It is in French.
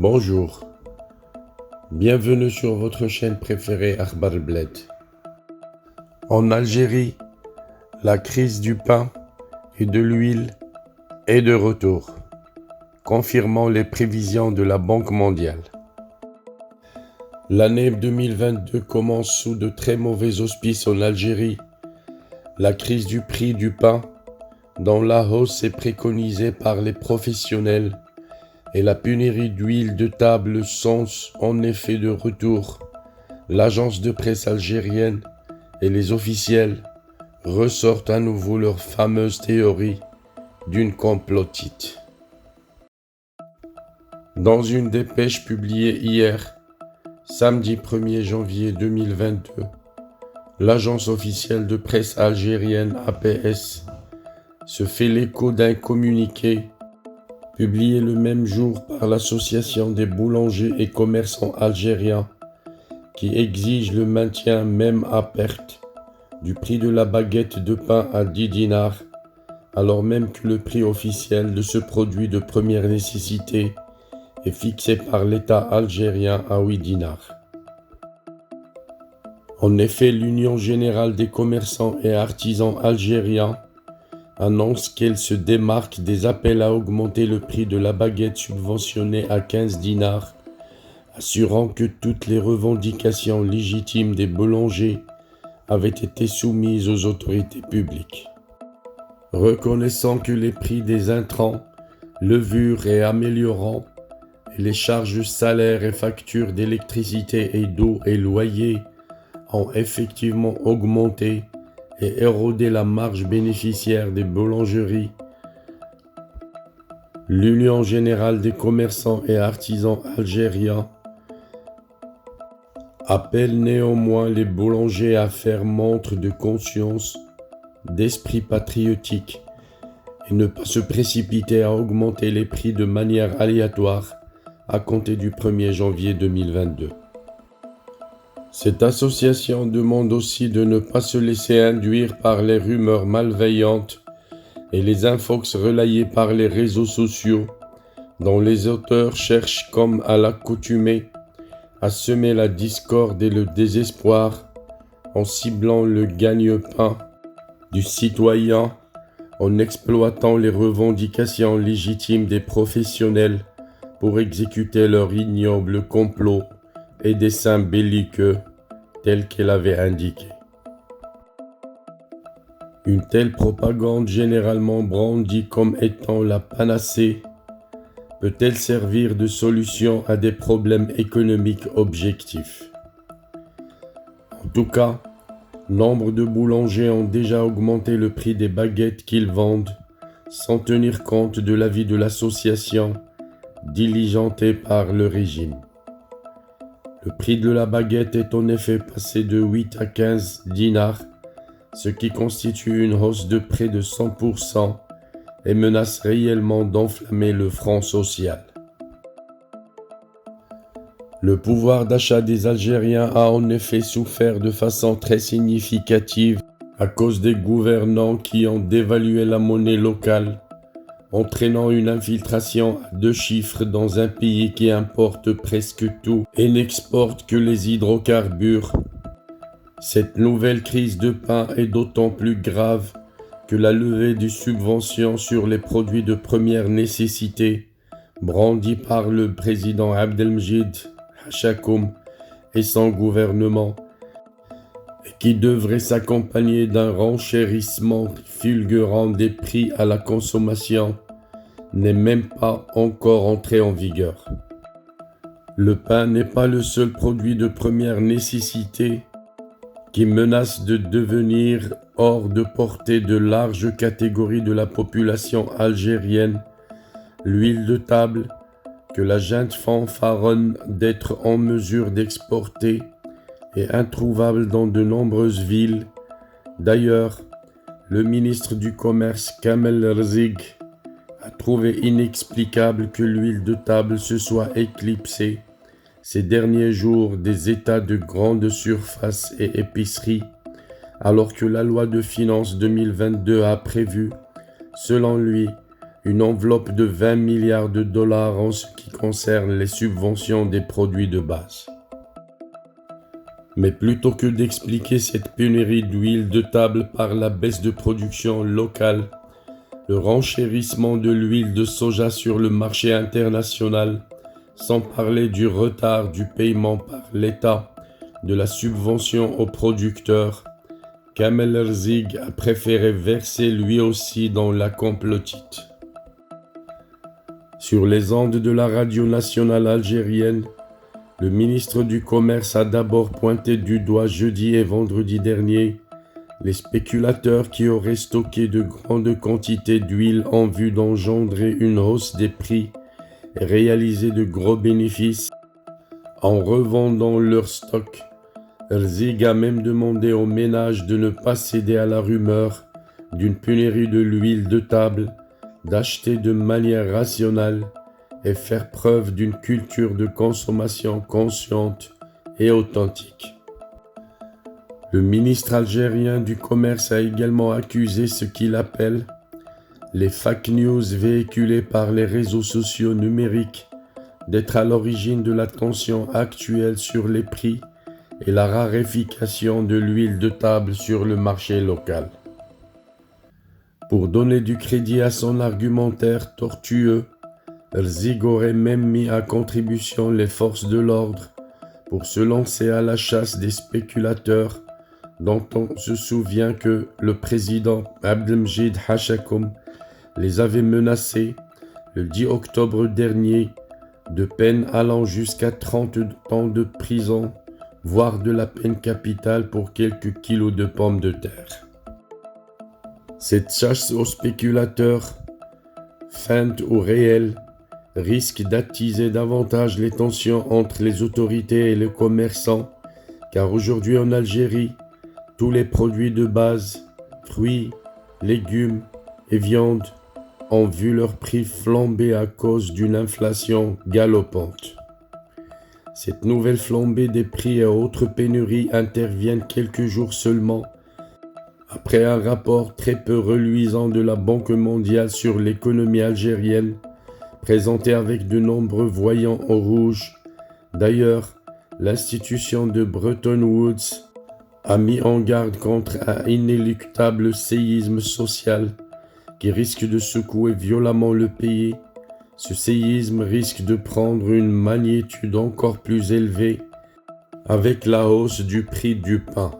Bonjour, bienvenue sur votre chaîne préférée Akhbar Bled. En Algérie, la crise du pain et de l'huile est de retour, confirmant les prévisions de la Banque mondiale. L'année 2022 commence sous de très mauvais auspices en Algérie. La crise du prix du pain, dont la hausse est préconisée par les professionnels, et la pénurie d'huile de table sont en effet de retour. L'agence de presse algérienne et les officiels ressortent à nouveau leur fameuse théorie d'une complotite. Dans une dépêche publiée hier, samedi 1er janvier 2022, l'agence officielle de presse algérienne APS se fait l'écho d'un communiqué publié le même jour par l'Association des boulangers et commerçants algériens qui exige le maintien même à perte du prix de la baguette de pain à 10 dinars, alors même que le prix officiel de ce produit de première nécessité est fixé par l'État algérien à 8 dinars. En effet, l'Union générale des commerçants et artisans algériens annonce qu'elle se démarque des appels à augmenter le prix de la baguette subventionnée à 15 dinars, assurant que toutes les revendications légitimes des boulangers avaient été soumises aux autorités publiques. Reconnaissant que les prix des intrants, levures et améliorants, et les charges salaires et factures d'électricité et d'eau et loyers ont effectivement augmenté et érodé la marge bénéficiaire des boulangeries, l'Union générale des commerçants et artisans algériens appelle néanmoins les boulangers à faire montre de conscience, d'esprit patriotique et ne pas se précipiter à augmenter les prix de manière aléatoire à compter du 1er janvier 2022. Cette association demande aussi de ne pas se laisser induire par les rumeurs malveillantes et les infox relayées par les réseaux sociaux, dont les auteurs cherchent, comme à l'accoutumée, à semer la discorde et le désespoir en ciblant le gagne-pain du citoyen, en exploitant les revendications légitimes des professionnels pour exécuter leur ignoble complot et dessein belliqueux tel qu'elle avait indiqué. Une telle propagande généralement brandie comme étant la panacée peut-elle servir de solution à des problèmes économiques objectifs? En tout cas, nombre de boulangers ont déjà augmenté le prix des baguettes qu'ils vendent sans tenir compte de l'avis de l'association diligentée par le régime. Le prix de la baguette est en effet passé de 8 à 15 dinars, ce qui constitue une hausse de près de 100% et menace réellement d'enflammer le front social. Le pouvoir d'achat des Algériens a en effet souffert de façon très significative à cause des gouvernants qui ont dévalué la monnaie locale, entraînant une infiltration à 2 chiffres dans un pays qui importe presque tout et n'exporte que les hydrocarbures. Cette nouvelle crise de pain est d'autant plus grave que la levée des subventions sur les produits de première nécessité, brandie par le président Abdelmjid Hachakoum et son gouvernement, et qui devrait s'accompagner d'un renchérissement fulgurant des prix à la consommation, n'est même pas encore entré en vigueur. Le pain n'est pas le seul produit de première nécessité qui menace de devenir hors de portée de larges catégories de la population algérienne. L'huile de table, que la junte fanfaronne d'être en mesure d'exporter, est introuvable dans de nombreuses villes. D'ailleurs, le ministre du Commerce Kamel Rzig a trouvé inexplicable que l'huile de table se soit éclipsée ces derniers jours des états de grande surface et épicerie, alors que la loi de finances 2022 a prévu, selon lui, une enveloppe de 20 milliards de dollars en ce qui concerne les subventions des produits de base. Mais plutôt que d'expliquer cette pénurie d'huile de table par la baisse de production locale, le renchérissement de l'huile de soja sur le marché international, sans parler du retard du paiement par l'État de la subvention aux producteurs, Kamel Erzig a préféré verser lui aussi dans la complotite. Sur les ondes de la radio nationale algérienne, le ministre du Commerce a d'abord pointé du doigt jeudi et vendredi dernier les spéculateurs qui auraient stocké de grandes quantités d'huile en vue d'engendrer une hausse des prix et réaliser de gros bénéfices en revendant leur stock. Erzig a même demandé aux ménages de ne pas céder à la rumeur d'une pénurie de l'huile de table, d'acheter de manière rationnelle et faire preuve d'une culture de consommation consciente et authentique. Le ministre algérien du Commerce a également accusé ce qu'il appelle les fake news véhiculées par les réseaux sociaux numériques d'être à l'origine de la tension actuelle sur les prix et la raréfaction de l'huile de table sur le marché local. Pour donner du crédit à son argumentaire tortueux, Erzig aurait même mis à contribution les forces de l'ordre pour se lancer à la chasse des spéculateurs dont on se souvient que le président Abdelmjid Hachakoum les avait menacés le 10 octobre dernier de peines allant jusqu'à 30 ans de prison, voire de la peine capitale pour quelques kilos de pommes de terre. Cette chasse aux spéculateurs, feinte ou réelle, risque d'attiser davantage les tensions entre les autorités et les commerçants, car aujourd'hui en Algérie, tous les produits de base, fruits, légumes et viande, ont vu leur prix flamber à cause d'une inflation galopante. Cette nouvelle flambée des prix et autres pénuries interviennent quelques jours seulement après un rapport très peu reluisant de la Banque mondiale sur l'économie algérienne, présenté avec de nombreux voyants en rouge. D'ailleurs, l'institution de Bretton Woods a mis en garde contre un inéluctable séisme social qui risque de secouer violemment le pays. Ce séisme risque de prendre une magnitude encore plus élevée avec la hausse du prix du pain.